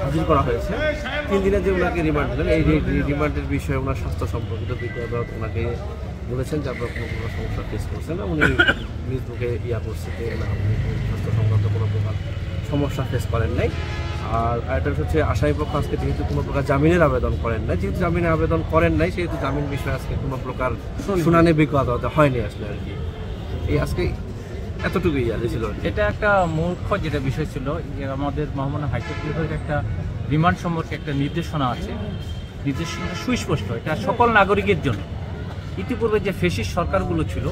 হাজির করা হয়েছে। 3 দিনের যে ওনাকে রিমান্ড দিলেন, এই রিমান্ডের বিষয়ে ওনার স্বাস্থ্য সম্পর্কিত বিজ্ঞ আদালত ওনাকে বলেছেন যে আপনার কোনো সমস্যা ফেস করছেন না। উনি নিজ মুখে করছে যে না, উনি স্বাস্থ্য সংক্রান্ত কোনো প্রকার সমস্যা ফেস করেন নাই। আর আরেকটা হচ্ছে আসামি পক্ষ আজকে যেহেতু কোনো প্রকার জামিনের আবেদন করেন নাই, যেহেতু জামিনের আবেদন করেন নাই সেহেতু জামিন বিষয়ে আজকে কোনো প্রকার শুনানি বিজ্ঞ আদালতে হয়নি আসলে আর কি। এই আজকে এতটুকুই ছিল। এটা একটা মুখ্য যেটা বিষয় ছিল যে আমাদের মহামান্য হাইকোর্ট বিভাগের একটা রিমান্ড সম্পর্কে একটা নির্দেশনা আছে। নির্দেশনা সুস্পষ্ট, এটা সকল নাগরিকের জন্য। ইতিপূর্বে যে ফ্যাসিস্ট সরকারগুলো ছিল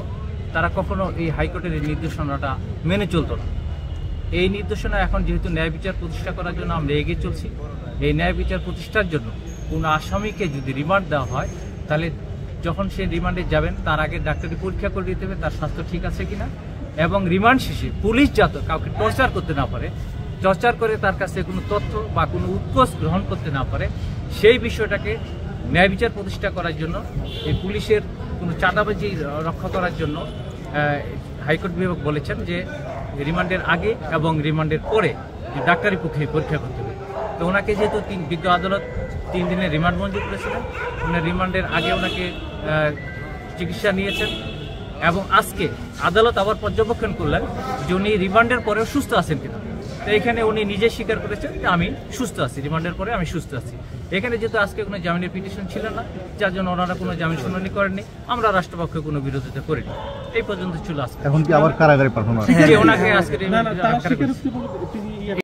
তারা কখনো এই হাইকোর্টের এই নির্দেশনাটা মেনে চলতো না। এই নির্দেশনা এখন যেহেতু ন্যায় বিচার প্রতিষ্ঠা করার জন্য আমরা এগিয়ে চলছি, এই ন্যায় বিচার প্রতিষ্ঠার জন্য কোনো আসামিকে যদি রিমান্ড দেওয়া হয় তাহলে যখন সে রিমান্ডে যাবেন তার আগে ডাক্তারি পরীক্ষা করে দিতে হবে তার স্বাস্থ্য ঠিক আছে কিনা, এবং রিমান্ড শেষে পুলিশ যাতে কাউকে টর্চার করতে না পারে, টর্চার করে তার কাছে কোনো তথ্য বা কোনো উৎকোচ গ্রহণ করতে না পারে, সেই বিষয়টাকে ন্যায় বিচার প্রতিষ্ঠা করার জন্য এই পুলিশের কোনো চাঁদাবাজি রক্ষা করার জন্য হাইকোর্ট বিভাগ বলেছেন যে রিমান্ডের আগে এবং রিমান্ডের পরে ডাক্তারি পরীক্ষা করতে হবে। তো ওনাকে যেহেতু বিজ্ঞ আদালত 3 দিনের রিমান্ড মঞ্জুর করেছিলেন, উনি রিমান্ডের আগে ওনাকে চিকিৎসা নিয়েছেন এবং আজকে আদালত আবার পর্যবেক্ষণ করলেন যে উনি রিমান্ডের পরেও সুস্থ আছেন কিনা। তো এখানে উনি নিজে স্বীকার করেছেন যে আমি সুস্থ আছি, রিমান্ডের পরে আমি সুস্থ আছি। এখানে যেহেতু আজকে কোনো জামিনের পিটিশন ছিল না, যার জন্য ওনারা কোনো জামিন শুনানি করেননি, আমরা রাষ্ট্রপক্ষে কোনো বিরোধিতা করিনি। এই পর্যন্ত ছিল আজকে। এখন কি আবার কারাগারে পাঠানো? ওনাকে আজকে